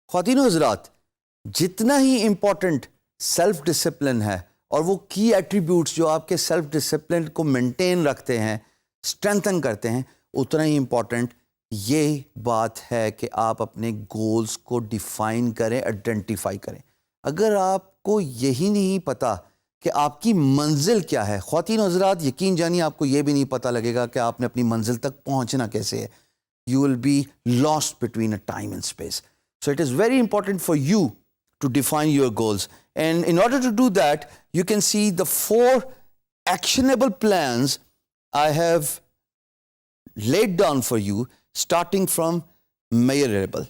خواتین و حضرات، جتنا ہی امپورٹنٹ سیلف ڈسپلن ہے اور وہ کی ایٹریبیوٹس جو آپ کے سیلف ڈسپلن کو مینٹین رکھتے ہیں، اسٹرینتھن کرتے ہیں، اتنا ہی امپورٹنٹ یہ بات ہے کہ آپ اپنے گولز کو ڈیفائن کریں، آئیڈینٹیفائی کریں۔ اگر آپ کو یہی نہیں پتا کہ آپ کی منزل کیا ہے، خواتین و حضرات یقین جانیے آپ کو یہ بھی نہیں پتا لگے گا کہ آپ نے اپنی منزل تک پہنچنا کیسے ہے۔ You will be lost between a time and space. So it is very important for you to define your goals. And in order to do that, you can see the 4 actionable plans I have laid down for you, starting from measurable.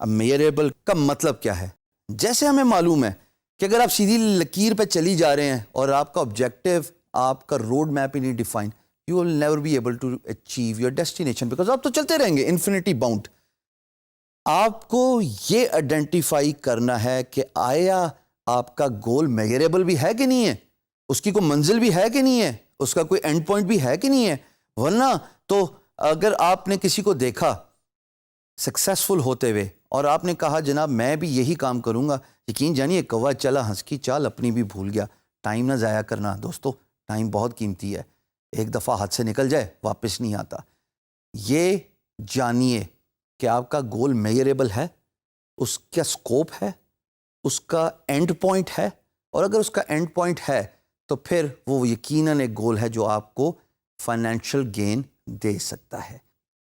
اب measurable کا مطلب کیا ہے؟ جیسے ہمیں معلوم ہے کہ اگر آپ سیدھی لکیر پہ چلی جا رہے ہیں اور آپ کا آبجیکٹو، آپ کا روڈ میپ ہی نہیں define, you will never be able to achieve your destination because آپ تو چلتے رہیں گے infinity bound۔ آپ کو یہ آئیڈینٹیفائی کرنا ہے کہ آیا آپ کا گول میجریبل بھی ہے کہ نہیں ہے، اس کی کوئی منزل بھی ہے کہ نہیں ہے، اس کا کوئی اینڈ پوائنٹ بھی ہے کہ نہیں ہے۔ ورنہ تو اگر آپ نے کسی کو دیکھا سکسیسفل ہوتے ہوئے اور آپ نے کہا جناب میں بھی یہی کام کروں گا، یقین جانیے کوا چلا ہنس کی چال اپنی بھی بھول گیا۔ ٹائم نہ ضائع کرنا دوستو، ٹائم بہت قیمتی ہے، ایک دفعہ ہاتھ سے نکل جائے واپس نہیں آتا۔ یہ جانیے کہ آپ کا گول میجریبل ہے، اس کا سکوپ ہے، اس کا اینڈ پوائنٹ ہے، اور اگر اس کا اینڈ پوائنٹ ہے تو پھر وہ یقیناً ایک گول ہے جو آپ کو فائنینشیل گین دے سکتا ہے۔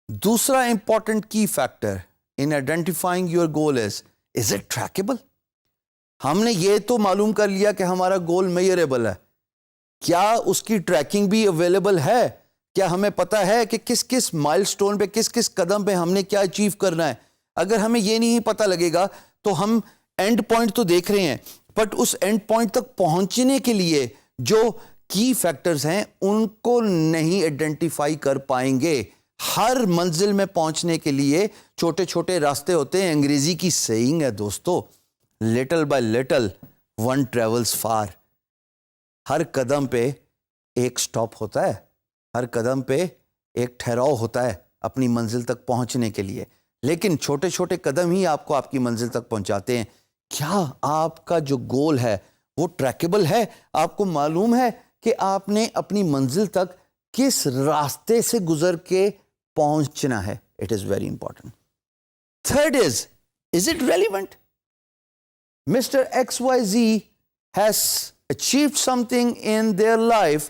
دوسرا important key factor in identifying your goal is it trackable? ہم نے یہ تو معلوم کر لیا کہ ہمارا گول میجریبل ہے، کیا اس کی ٹریکنگ بھی اویلیبل ہے؟ کیا ہمیں پتہ ہے کہ کس کس مائل سٹون پہ، کس کس قدم پہ ہم نے کیا اچیو کرنا ہے؟ اگر ہمیں یہ نہیں پتہ لگے گا تو ہم اینڈ پوائنٹ تو دیکھ رہے ہیں، بٹ اس اینڈ پوائنٹ تک پہنچنے کے لیے جو کی فیکٹرز ہیں ان کو نہیں آئیڈینٹیفائی کر پائیں گے۔ ہر منزل میں پہنچنے کے لیے چھوٹے چھوٹے راستے ہوتے ہیں۔ انگریزی کی سیئنگ ہے دوستو، little by little one travels far. ہر قدم پہ ایک سٹاپ ہوتا ہے، ہر قدم پہ ایک ٹھہراؤ ہوتا ہے اپنی منزل تک پہنچنے کے لیے، لیکن چھوٹے چھوٹے قدم ہی آپ کو آپ کی منزل تک پہنچاتے ہیں۔ کیا آپ کا جو گول ہے وہ ٹریکیبل ہے؟ آپ کو معلوم ہے کہ آپ نے اپنی منزل تک کس راستے سے گزر کے پہنچنا ہے؟ It is very important. Third is it relevant? Mister X Y Z has achieved something in their life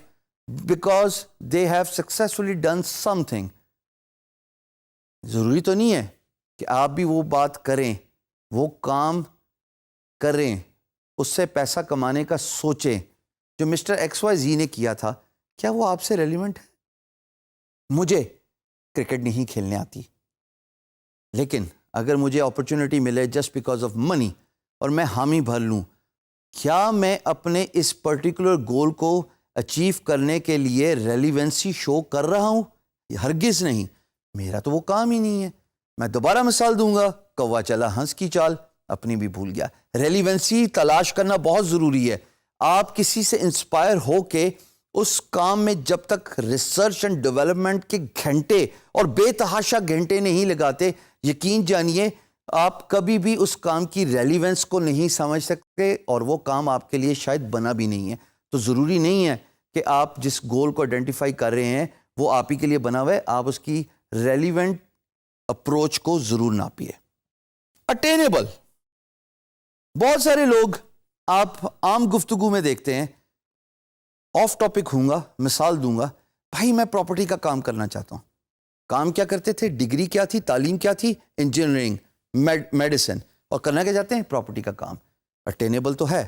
because they have successfully done something۔ ضروری تو نہیں ہے کہ آپ بھی وہ بات کریں، وہ کام کریں، اس سے پیسہ کمانے کا سوچیں جو مسٹر ایکس وائی زی نے کیا تھا۔ کیا وہ آپ سے ریلیونٹ ہے؟ مجھے کرکٹ نہیں کھیلنے آتی، لیکن اگر مجھے اپرچونٹی ملے جسٹ بیکاز آف منی اور میں حامی بھر لوں، کیا میں اپنے اس پرٹیکولر گول کو اچیو کرنے کے لیے ریلیونسی شو کر رہا ہوں؟ ہرگز نہیں، میرا تو وہ کام ہی نہیں ہے۔ میں دوبارہ مثال دوں گا، کوا چلا ہنس کی چال اپنی بھی بھول گیا۔ ریلیونسی تلاش کرنا بہت ضروری ہے۔ آپ کسی سے انسپائر ہو کے اس کام میں جب تک ریسرچ اینڈ ڈیولپمنٹ کے گھنٹے اور بے تحاشا گھنٹے نہیں لگاتے، یقین جانیے آپ کبھی بھی اس کام کی ریلیونس کو نہیں سمجھ سکتے اور وہ کام آپ کے لیے شاید بنا بھی نہیں ہے۔ تو ضروری نہیں ہے کہ آپ جس گول کو آئیڈینٹیفائی کر رہے ہیں وہ آپ ہی کے لیے بنا ہوا ہے، آپ اس کی ریلیونٹ اپروچ کو ضرور ناپیے۔ اٹینیبل، بہت سارے لوگ آپ عام گفتگو میں دیکھتے ہیں، آف ٹاپک ہوں گا، مثال دوں گا، بھائی میں پراپرٹی کا کام کرنا چاہتا ہوں۔ کام کیا کرتے تھے؟ ڈگری کیا تھی؟ تعلیم کیا تھی؟ انجینئرنگ، میڈیسن، اور کرنا کیا چاہتے ہیں؟ پراپرٹی کا کام۔ اٹینیبل تو ہے،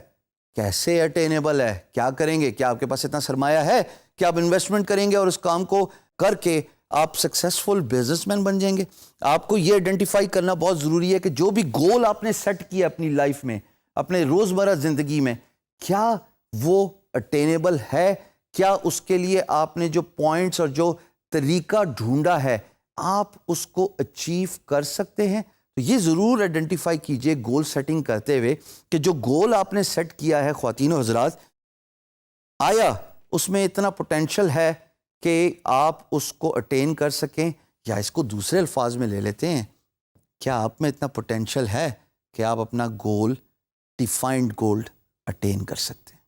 کیسے اٹینیبل ہے؟ کیا کریں گے؟ کیا آپ کے پاس اتنا سرمایہ ہے کہ آپ انویسٹمنٹ کریں گے اور اس کام کو کر کے آپ سکسیسفل بزنس مین بن جائیں گے؟ آپ کو یہ آئیڈینٹیفائی کرنا بہت ضروری ہے کہ جو بھی گول آپ نے سیٹ کیا اپنی لائف میں، اپنے روزمرہ زندگی میں، کیا وہ اٹینیبل ہے؟ کیا اس کے لیے آپ نے جو پوائنٹس اور جو طریقہ ڈھونڈا ہے آپ اس کو اچیو کر سکتے ہیں؟ تو یہ ضرور آئیڈینٹیفائی کیجئے گول سیٹنگ کرتے ہوئے کہ جو گول آپ نے سیٹ کیا ہے خواتین و حضرات، آیا اس میں اتنا پوٹینشل ہے کہ آپ اس کو اٹین کر سکیں، یا اس کو دوسرے الفاظ میں لے لیتے ہیں، کیا آپ میں اتنا پوٹینشل ہے کہ آپ اپنا گول، ڈیفائنڈ گول اٹین کر سکتے ہیں؟